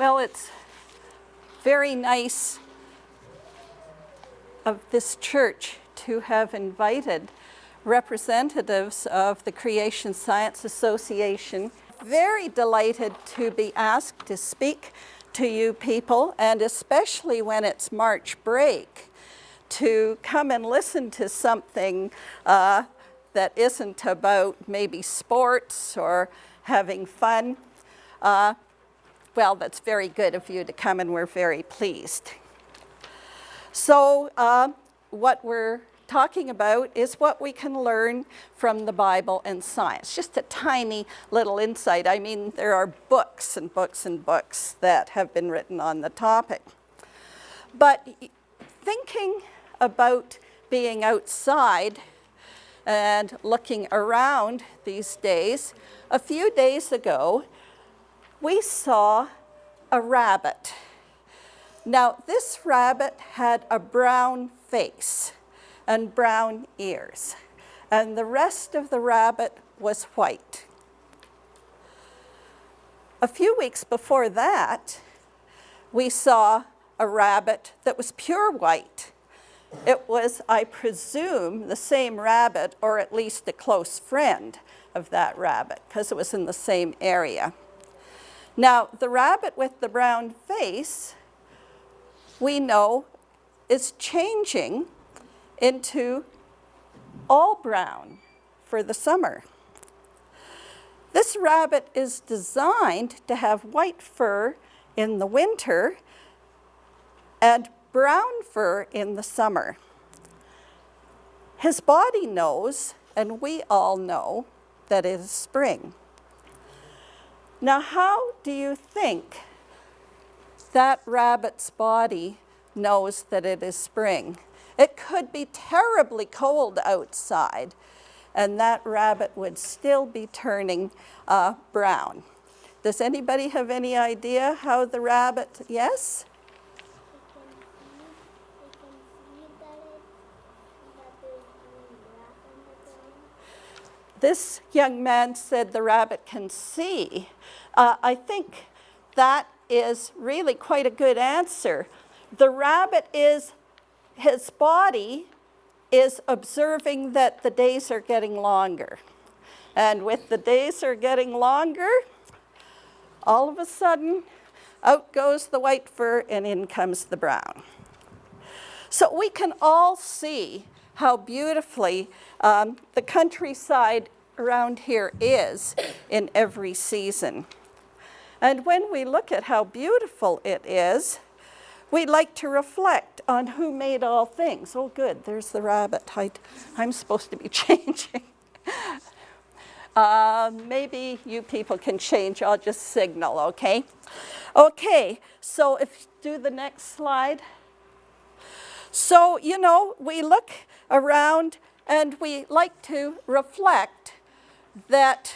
Well, it's very nice of this church to have invited representatives of the Creation Science Association. Very delighted to be asked to speak to you people, and especially when it's March break, to come and listen to something that isn't about maybe sports or having fun. Well, that's very good of you to come, and we're very pleased. So what we're talking about is what we can learn from the Bible and science. Just a tiny little insight. I mean, there are books and books and books that have been written on the topic. But thinking about being outside and looking around these days, a few days ago, we saw a rabbit. Now, this rabbit had a brown face and brown ears, and the rest of the rabbit was white. A few weeks before that, we saw a rabbit that was pure white. It was, I presume, the same rabbit, or at least a close friend of that rabbit, because it was in the same area. Now, the rabbit with the brown face, we know, is changing into all brown for the summer. This rabbit is designed to have white fur in the winter and brown fur in the summer. His body knows, and we all know, that it is spring. Now, how do you think that rabbit's body knows that it is spring? It could be terribly cold outside, and that rabbit would still be turning brown. Does anybody have any idea how the rabbit, yes? This young man said the rabbit can see. I think that is really quite a good answer. The rabbit his body is observing that the days are getting longer. And with the days are getting longer, all of a sudden, out goes the white fur and in comes the brown. So we can all see how beautifully the countryside around here is in every season. And when we look at how beautiful it is, we like to reflect on who made all things. Oh, good, there's the rabbit. I'm supposed to be changing. Maybe you people can change. I'll just signal, okay? Okay, so if you do the next slide. So, you know, we look around and we like to reflect that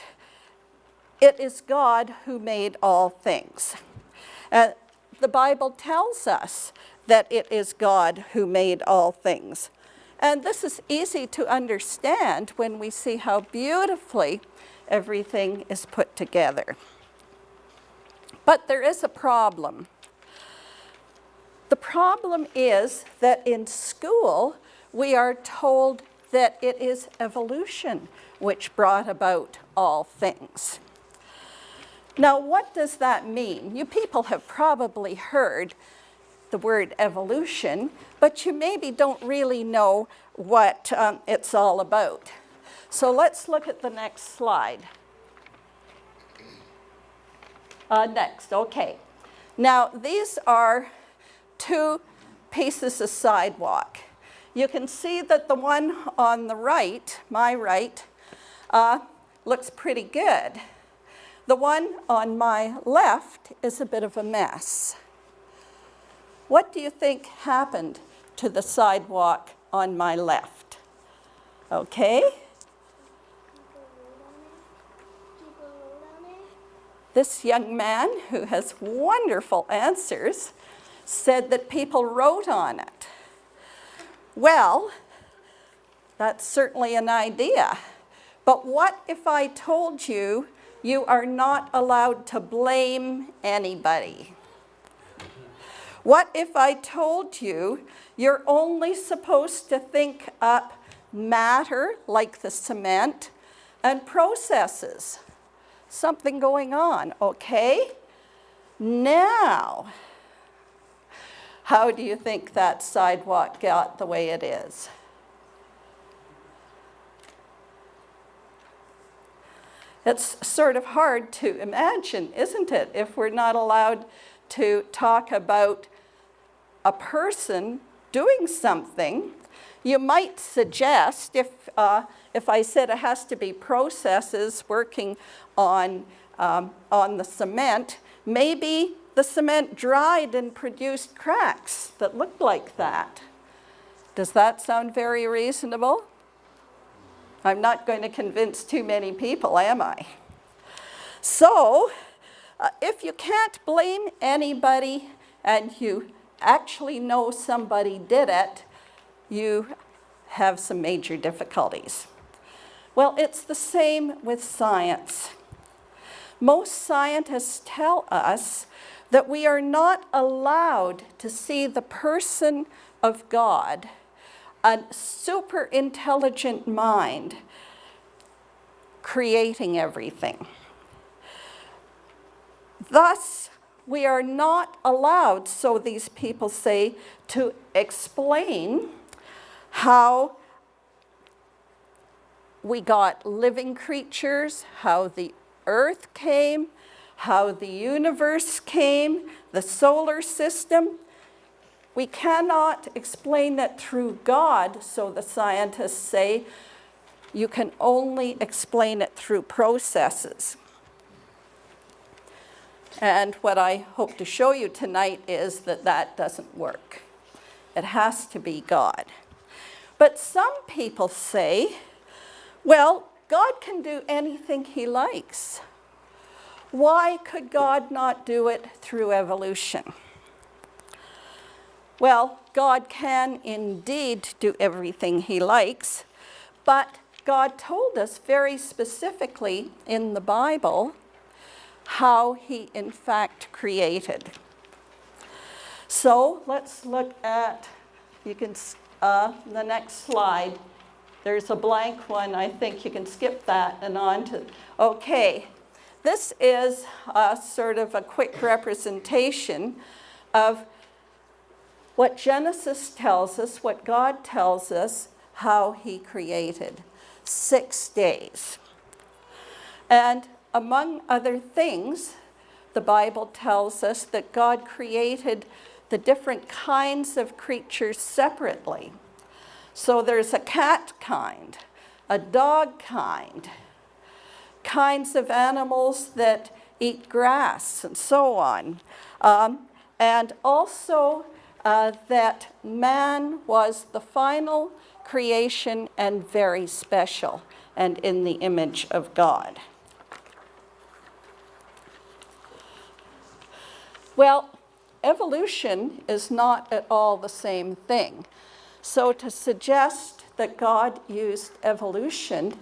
it is God who made all things. The Bible tells us that it is God who made all things. And this is easy to understand when we see how beautifully everything is put together. But there is a problem. The problem is that in school, we are told that it is evolution which brought about all things. Now, what does that mean? You people have probably heard the word evolution, but you maybe don't really know what it's all about. So let's look at the next slide. Next, okay. Now, these are two pieces of sidewalk. You can see that the one on the right, my right, looks pretty good. The one on my left is a bit of a mess. What do you think happened to the sidewalk on my left? Okay? This young man, who has wonderful answers, said that people wrote on it. Well, that's certainly an idea. But what if I told you you are not allowed to blame anybody? What if I told you you're only supposed to think up matter, like the cement, and processes? Something going on, okay? Now, how do you think that sidewalk got the way it is? It's sort of hard to imagine, isn't it, if we're not allowed to talk about a person doing something. You might suggest, if I said it has to be processes working on the cement, maybe the cement dried and produced cracks that looked like that. Does that sound very reasonable? I'm not going to convince too many people, am I? So, if you can't blame anybody and you actually know somebody did it, you have some major difficulties. Well, it's the same with science. Most scientists tell us that we are not allowed to see the person of God, a super intelligent mind, creating everything. Thus, we are not allowed, so these people say, to explain how we got living creatures, how the earth came, how the universe came, the solar system. We cannot explain it through God, so the scientists say. You can only explain it through processes. And what I hope to show you tonight is that that doesn't work. It has to be God. But some people say, well, God can do anything he likes. Why could God not do it through evolution? Well, God can indeed do everything he likes, but God told us very specifically in the Bible how he in fact created. So let's look at, the next slide. There's a blank one. I think you can skip that and on to, okay. This is sort of a quick representation of what Genesis tells us, what God tells us, how he created. 6 days. And among other things, the Bible tells us that God created the different kinds of creatures separately. So there's a cat kind, a dog kind, kinds of animals that eat grass, and so on. And also that man was the final creation and very special and in the image of God. Well, evolution is not at all the same thing. So to suggest that God used evolution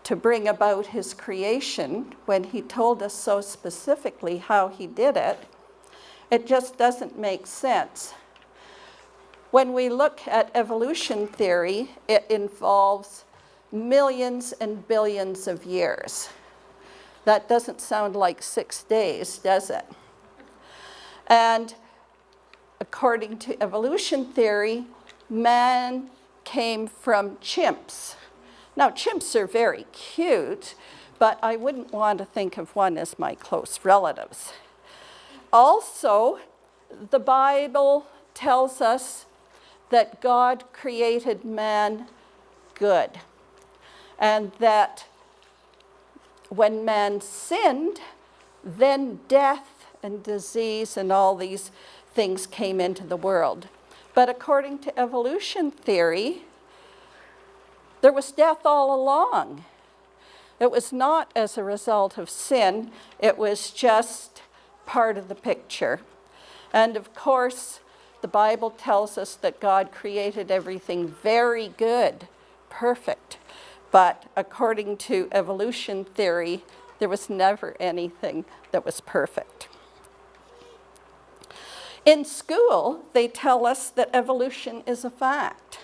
to bring about his creation when he told us so specifically how he did it, it just doesn't make sense. When we look at evolution theory, it involves millions and billions of years. That doesn't sound like 6 days, does it? And according to evolution theory, man came from chimps. Now, chimps are very cute, but I wouldn't want to think of one as my close relatives. Also, the Bible tells us that God created man good, and that when man sinned, then death and disease and all these things came into the world. But according to evolution theory, there was death all along. It was not as a result of sin, it was just part of the picture. And of course, the Bible tells us that God created everything very good, perfect. But according to evolution theory, there was never anything that was perfect. In school, they tell us that evolution is a fact.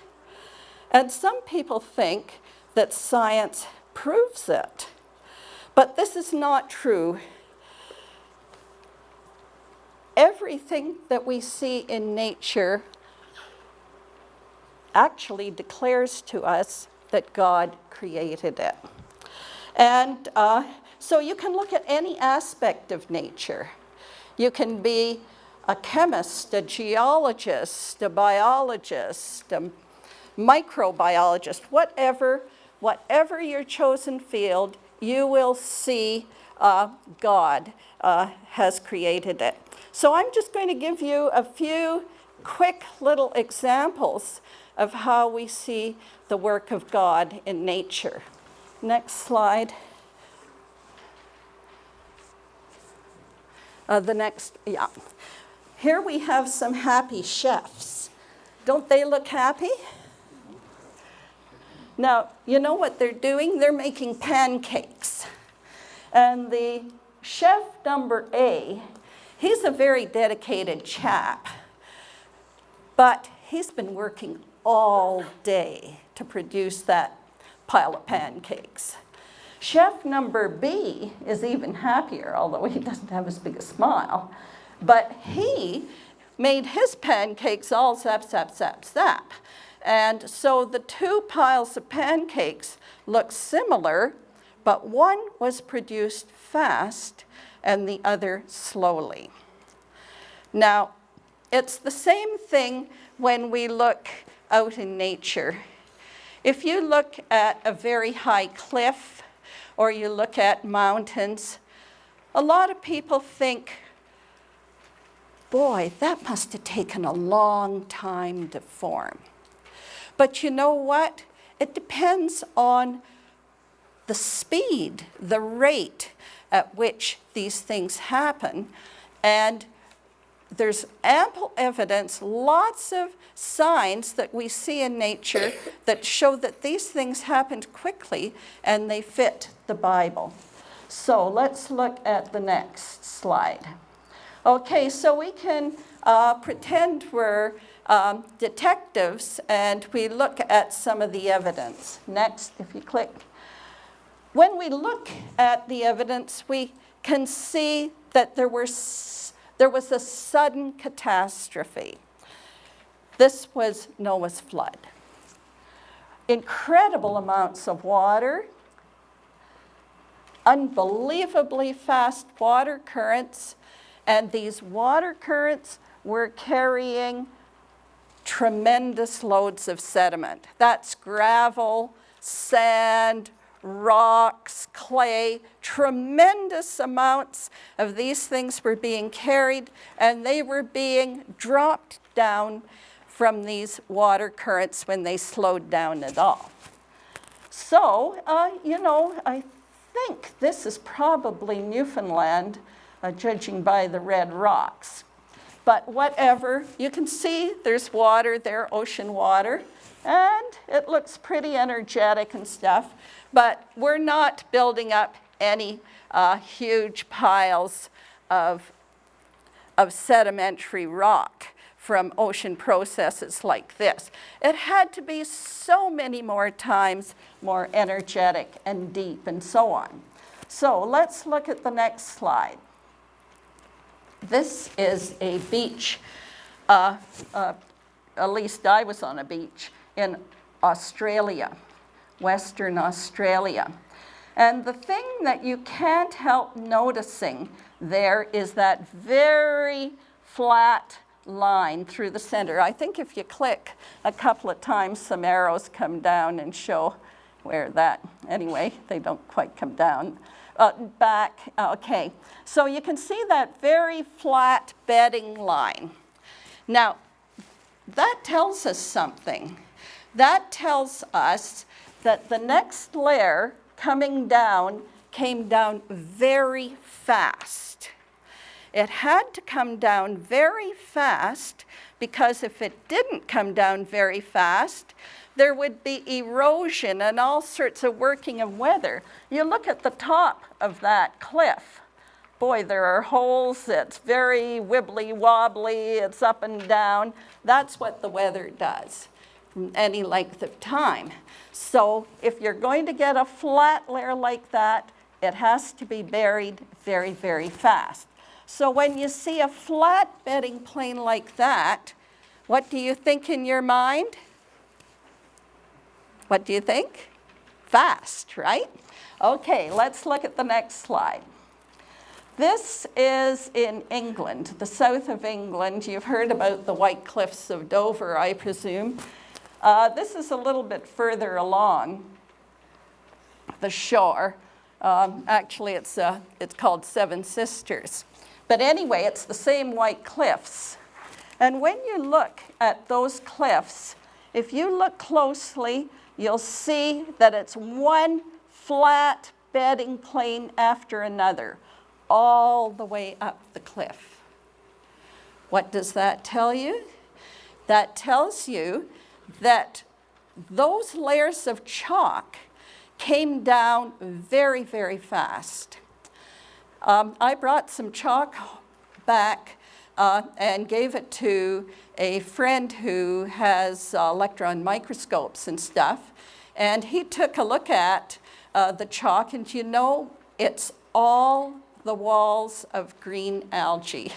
And some people think that science proves it. But this is not true. Everything that we see in nature actually declares to us that God created it. And so you can look at any aspect of nature. You can be a chemist, a geologist, a biologist, a microbiologist, whatever your chosen field, you will see God has created it. So I'm just going to give you a few quick little examples of how we see the work of God in nature. Next slide. Yeah. Here we have some happy chefs. Don't they look happy? Now, you know what they're doing? They're making pancakes. And the chef number A, he's a very dedicated chap, but he's been working all day to produce that pile of pancakes. Chef number B is even happier, although he doesn't have as big a smile, but he made his pancakes all zap, zap, zap, zap. And so the two piles of pancakes look similar, but one was produced fast and the other slowly. Now, it's the same thing when we look out in nature. If you look at a very high cliff or you look at mountains, a lot of people think, boy, that must have taken a long time to form. But you know what? It depends on the speed, the rate at which these things happen. And there's ample evidence, lots of signs that we see in nature that show that these things happened quickly and they fit the Bible. So let's look at the next slide. Okay, so we can pretend we're detectives and we look at some of the evidence. Next, if you click. When we look at the evidence, we can see that there was a sudden catastrophe. This was Noah's flood. Incredible amounts of water, unbelievably fast water currents, and these water currents were carrying tremendous loads of sediment. That's gravel, sand, rocks, clay, tremendous amounts of these things were being carried, and they were being dropped down from these water currents when they slowed down at all. So, I think this is probably Newfoundland, judging by the red rocks. But whatever, you can see there's water there, ocean water, and it looks pretty energetic and stuff. But we're not building up any huge piles of sedimentary rock from ocean processes like this. It had to be so many more times more energetic and deep and so on. So let's look at the next slide. This is a beach, at least I was on a beach in Australia. Western Australia. And the thing that you can't help noticing there is that very flat line through the center. I think if you click a couple of times, some arrows come down and show where that, anyway, they don't quite come down. Back, okay. So you can see that very flat bedding line. Now, that tells us something. That tells us that the next layer coming down came down very fast. It had to come down very fast because if it didn't come down very fast, there would be erosion and all sorts of working of weather. You look at the top of that cliff. boy, there are holes, it's very wibbly wobbly, it's up and down. That's what the weather does from any length of time. So if you're going to get a flat layer like that, it has to be buried very, very fast. So when you see a flat bedding plane like that, what do you think in your mind? What do you think? Fast, right? Okay, let's look at the next slide. This is in England, the south of England. You've heard about the White Cliffs of Dover, I presume. This is a little bit further along the shore. Actually, it's called Seven Sisters. But anyway, it's the same White Cliffs. And when you look at those cliffs, if you look closely, you'll see that it's one flat bedding plane after another, all the way up the cliff. What does that tell you? That tells you that those layers of chalk came down very, very fast. I brought some chalk back and gave it to a friend who has electron microscopes and stuff, and he took a look at the chalk, and you know, it's all the walls of green algae.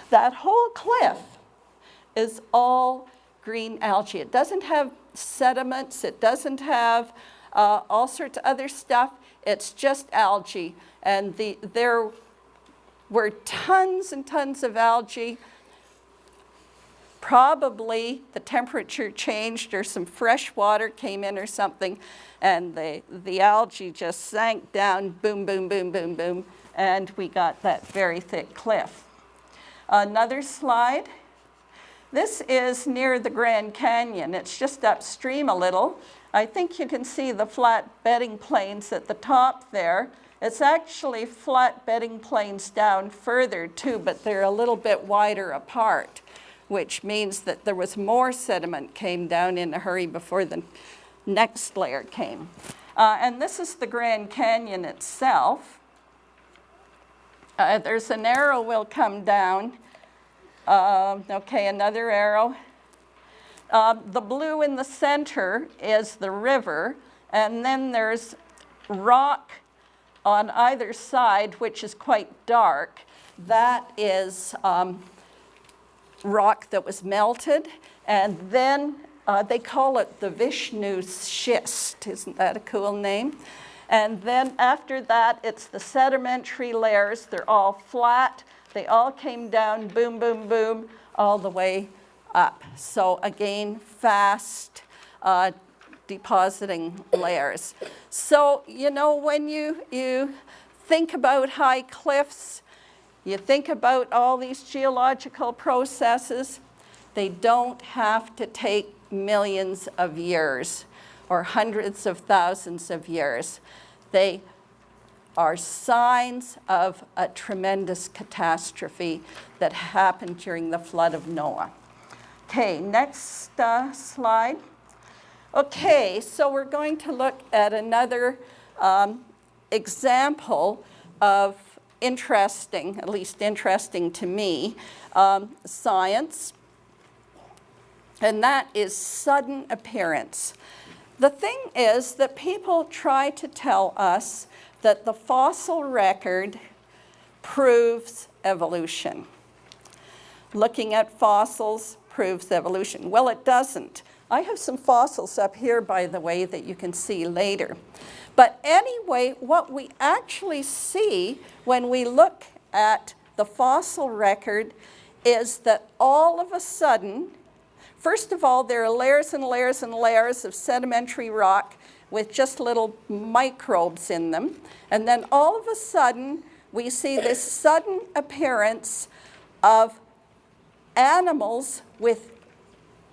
That whole cliff is all green algae. It doesn't have sediments, it doesn't have all sorts of other stuff, it's just algae. And there were tons and tons of algae. Probably the temperature changed or some fresh water came in or something, and the algae just sank down, boom, boom, boom, boom, boom, and we got that very thick cliff. Another slide. This is near the Grand Canyon. It's just upstream a little. I think you can see the flat bedding planes at the top there. It's actually flat bedding planes down further too, but they're a little bit wider apart, which means that there was more sediment came down in a hurry before the next layer came. And this is the Grand Canyon itself. There's an arrow will come down. Okay, another arrow. The blue in the center is the river, and then there's rock on either side, which is quite dark. That is rock that was melted, and then they call it the Vishnu schist. Isn't that a cool name? And then after that, it's the sedimentary layers. They're all flat. They all came down, boom, boom, boom, all the way up. So again, fast depositing layers. So, you know, when you think about high cliffs, you think about all these geological processes, they don't have to take millions of years or hundreds of thousands of years. They are signs of a tremendous catastrophe that happened during the flood of Noah. Okay, next slide. Okay, so we're going to look at another example of interesting, at least interesting to me, science, and that is sudden appearance. The thing is that people try to tell us that the fossil record proves evolution. Looking at fossils proves evolution. Well, it doesn't. I have some fossils up here, by the way, that you can see later. But anyway, what we actually see when we look at the fossil record is that all of a sudden, first of all, there are layers and layers and layers of sedimentary rock with just little microbes in them. And then all of a sudden, we see this sudden appearance of animals with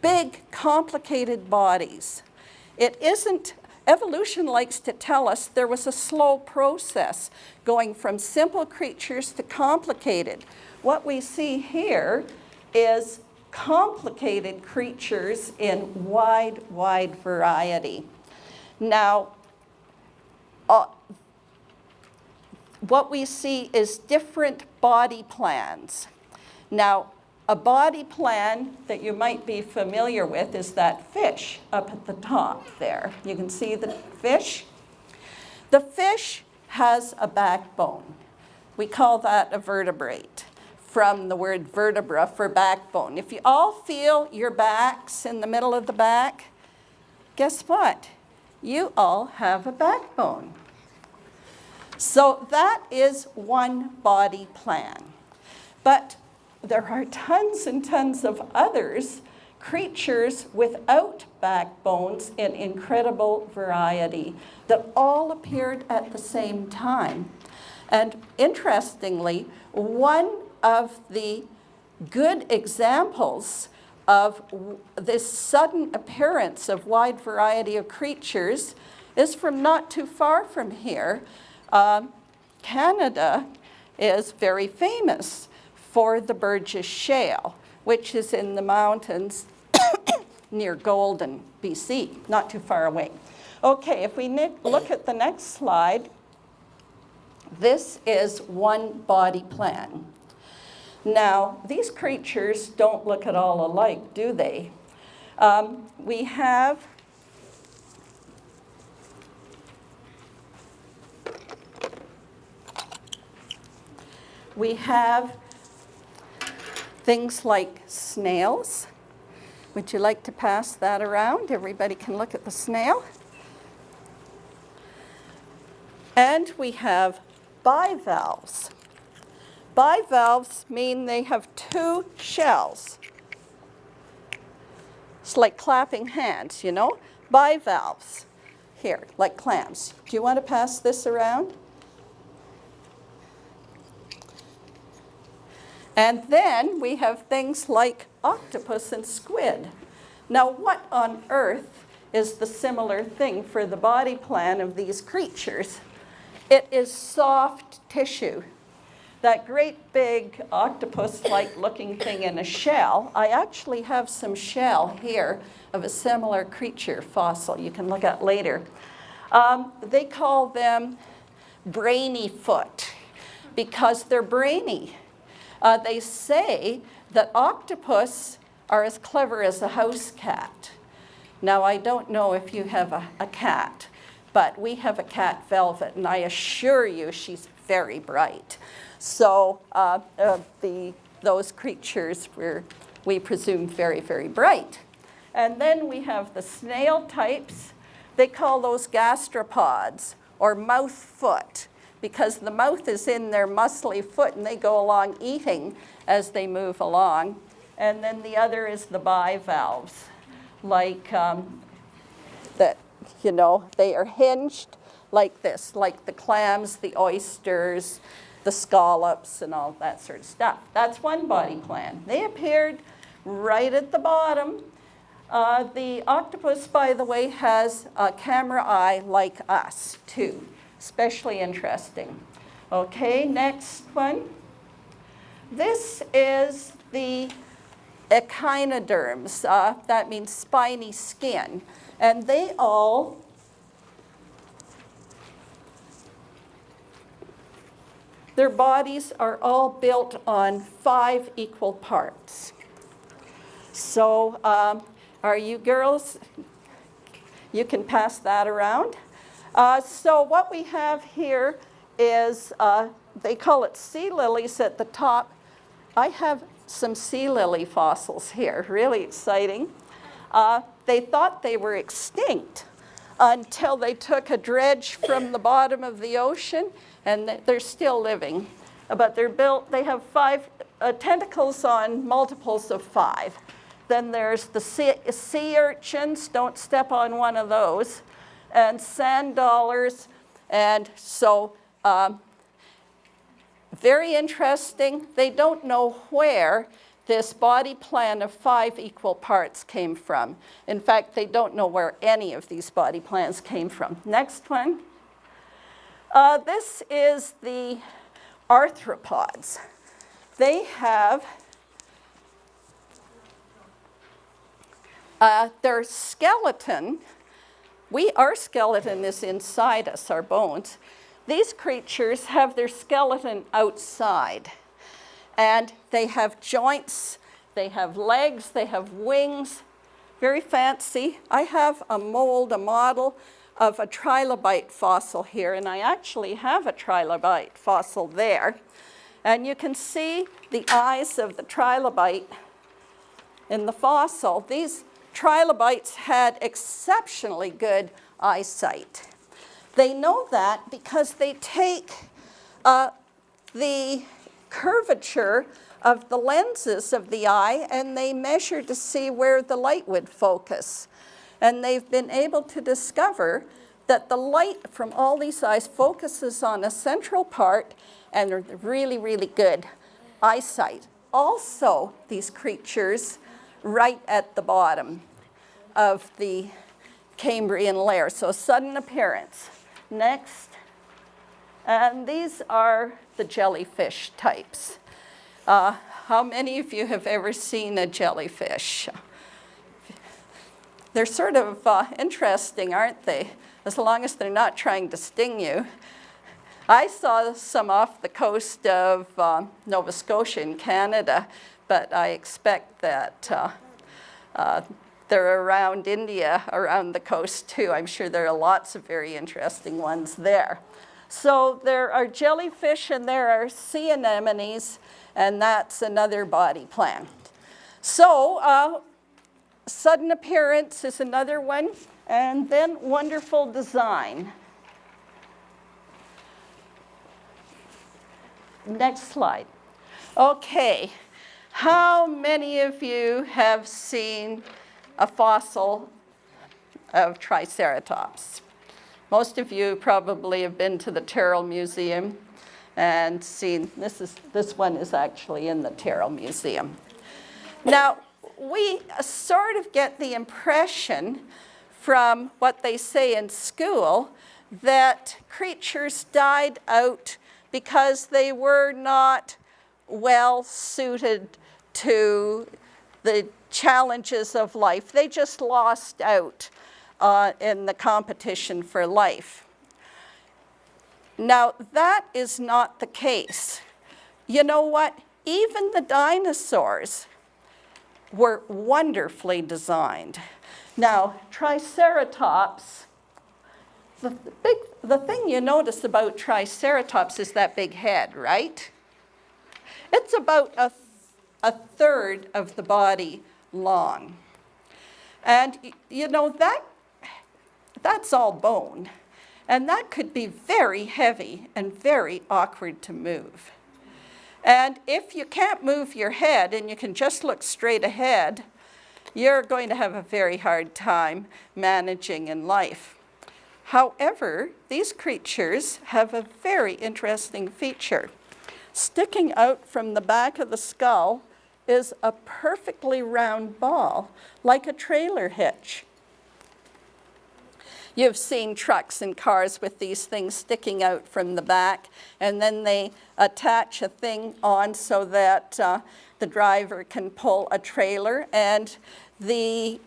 big, complicated bodies. It isn't, evolution likes to tell us there was a slow process going from simple creatures to complicated. What we see here is complicated creatures in wide, wide variety. Now, what we see is different body plans. Now, a body plan that you might be familiar with is that fish up at the top there. You can see the fish. The fish has a backbone. We call that a vertebrate, from the word vertebra for backbone. If you all feel your backs in the middle of the back, guess what? You all have a backbone. So that is one body plan. But there are tons and tons of others, creatures without backbones in incredible variety that all appeared at the same time. And interestingly, one of the good examples of this sudden appearance of wide variety of creatures is from not too far from here. Canada is very famous for the Burgess Shale, which is in the mountains near Golden, BC, not too far away. Okay, if we look at the next slide, this is one body plan. Now, these creatures don't look at all alike, do they? We have things like snails. Would you like to pass that around? Everybody can look at the snail. And we have bivalves. Bivalves mean they have two shells. It's like clapping hands, you know? Bivalves. Here, like clams. Do you want to pass this around? And then we have things like octopus and squid. Now, what on earth is the similar thing for the body plan of these creatures? It is soft tissue. That great big octopus-like looking thing in a shell, I actually have some shell here of a similar creature fossil you can look at later. They call them brainy foot because they're brainy. They say that octopus are as clever as a house cat. Now, I don't know if you have a cat, but we have a cat, Velvet, and I assure you she's very bright. So those creatures were, we presume, very, very bright. And then we have the snail types. They call those gastropods, or mouth foot, because the mouth is in their muscly foot and they go along eating as they move along. And then the other is the bivalves, like that, you know, they are hinged like this, like the clams, the oysters, the scallops, and all that sort of stuff. That's one body plan. They appeared right at the bottom. The octopus, by the way, has a camera eye like us, too. Especially interesting. Okay, next one. This is the echinoderms. That means spiny skin. And they all their bodies are all built on 5 equal parts. So are you girls, you can pass that around. So what we have here is, they call it sea lilies at the top. I have some sea lily fossils here, really exciting. They thought they were extinct until they took a dredge from the bottom of the ocean, and they're still living. But they're built, they have 5 tentacles on multiples of 5. Then there's the sea urchins, don't step on one of those, and sand dollars. And so very interesting. They don't know where this body plan of 5 equal parts came from. In fact, they don't know where any of these body plans came from. Next one. This is the arthropods. They have their skeleton. Our skeleton is inside us, our bones. these creatures have their skeleton outside. And they have joints, they have legs, they have wings, very fancy. I have a mold, a model of a trilobite fossil here, and I actually have a trilobite fossil there. And you can see the eyes of the trilobite in the fossil. These trilobites had exceptionally good eyesight. They know that because they take the curvature of the lenses of the eye and they measure to see where the light would focus. And they've been able to discover that the light from all these eyes focuses on a central part and really, really good eyesight. Also, these creatures right at the bottom of the Cambrian layer. So sudden appearance. Next. And these are the jellyfish types. How many of you have ever seen a jellyfish? They're sort of interesting, aren't they? As long as they're not trying to sting you. I saw some off the coast of Nova Scotia in Canada, but I expect that they're around India, around the coast too. I'm sure there are lots of very interesting ones there. So there are jellyfish and there are sea anemones, and that's another body plan. So sudden appearance is another one, and then wonderful design. Next slide. Okay, how many of you have seen a fossil of Triceratops? Most of you probably have been to the Terrell Museum and seen, this one is actually in the Terrell Museum. Now, we sort of get the impression from what they say in school that creatures died out because they were not well suited to the challenges of life. They just lost out in the competition for life. Now, that is not the case. You know what? Even the dinosaurs were wonderfully designed. Now, Triceratops, the thing you notice about Triceratops is that big head, right? It's about a third of the body long. And you know, that's all bone. And that could be very heavy and very awkward to move. And if you can't move your head and you can just look straight ahead, you're going to have a very hard time managing in life. However, these creatures have a very interesting feature. Sticking out from the back of the skull is a perfectly round ball, like a trailer hitch. You've seen trucks and cars with these things sticking out from the back, and then they attach a thing on so that the driver can pull a trailer, and the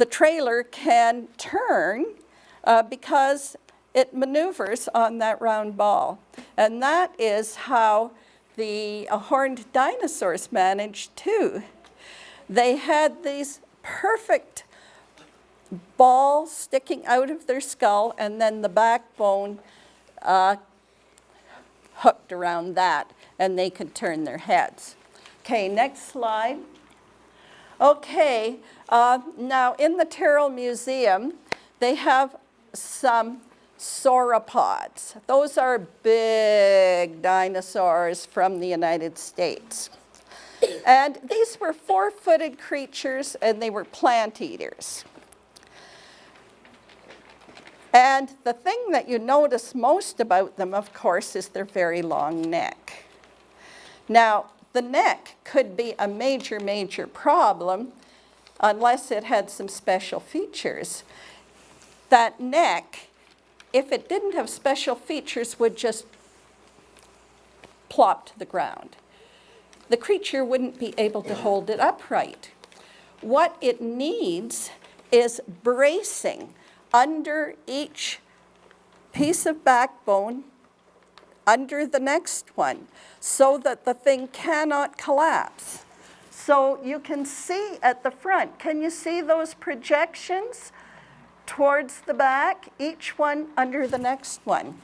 trailer can turn because it maneuvers on that round ball. And that is how the horned dinosaurs managed too. They had these perfect balls sticking out of their skull, and then the backbone hooked around that, and they could turn their heads. Okay, next slide. Okay, now in the Terrell Museum, they have some sauropods. Those are big dinosaurs from the United States. And these were four-footed creatures, and they were plant eaters. And the thing that you notice most about them, of course, is their very long neck. Now, the neck could be a major, major problem unless it had some special features. That neck, if it didn't have special features, would just plop to the ground. The creature wouldn't be able to hold it upright. What it needs is bracing under each piece of backbone under the next one so that the thing cannot collapse. So you can see at the front, can you see those projections towards the back, each one under the next one?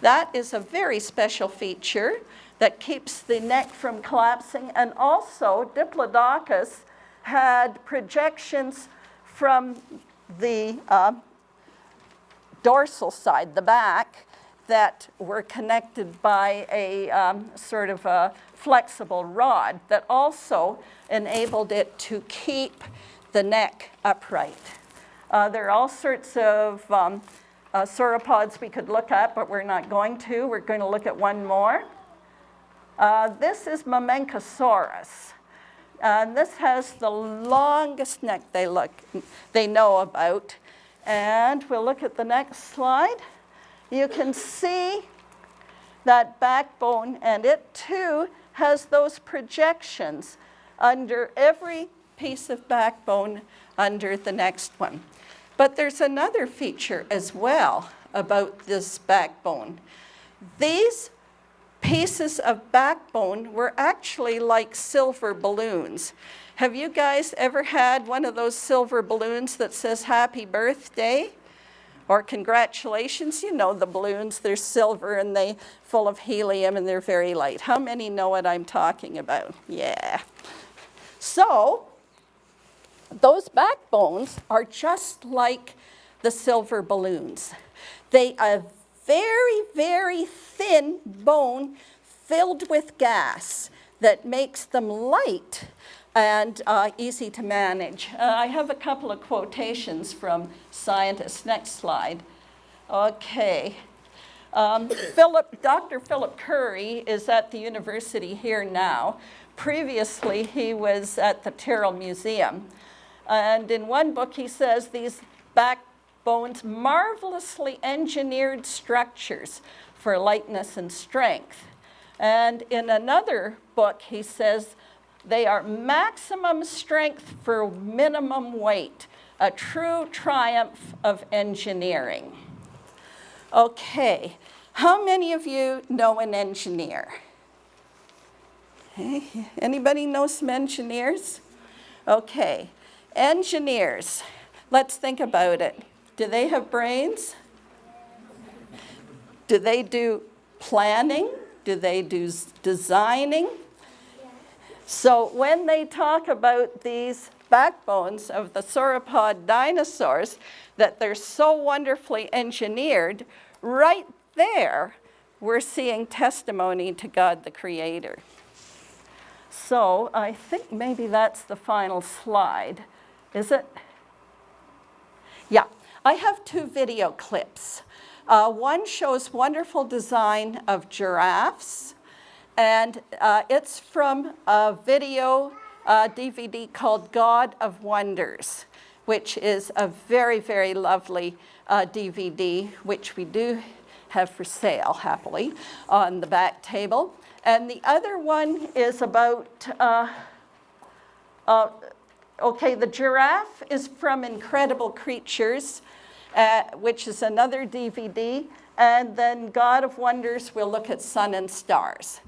That is a very special feature that keeps the neck from collapsing. And also, Diplodocus had projections from the dorsal side, the back, that were connected by a sort of a flexible rod that also enabled it to keep the neck upright. There are all sorts of sauropods we could look at, but we're not going to. We're going to look at one more. This is Mamenchosaurus. And this has the longest neck they know about. And we'll look at the next slide. You can see that backbone, and it too has those projections under every piece of backbone under the next one. But there's another feature as well about this backbone. These pieces of backbone were actually like silver balloons. Have you guys ever had one of those silver balloons that says happy birthday or congratulations? You know the balloons, they're silver and they're full of helium and they're very light. How many know what I'm talking about? Yeah. So those backbones are just like the silver balloons. They are very, very thin bone filled with gas that makes them light and easy to manage. I have a couple of quotations from scientists. Next slide. Okay. Dr. Philip Currie is at the university here now. Previously, he was at the Tyrrell Museum. And in one book, he says these backbones marvelously engineered structures for lightness and strength. And in another book, he says they are maximum strength for minimum weight, a true triumph of engineering. Okay, how many of you know an engineer? Okay. Anybody know some engineers? Okay, engineers, let's think about it. Do they have brains? Do they do planning? Do they do designing? So when they talk about these backbones of the sauropod dinosaurs, that they're so wonderfully engineered, right there, we're seeing testimony to God the Creator. So I think maybe that's the final slide. Is it? Yeah, I have two video clips. One shows wonderful design of giraffes, and it's from a video DVD called God of Wonders, which is a very, very lovely DVD, which we do have for sale, happily, on the back table. And the other one is about, the giraffe is from Incredible Creatures, which is another DVD. And then God of Wonders, we'll look at sun and stars.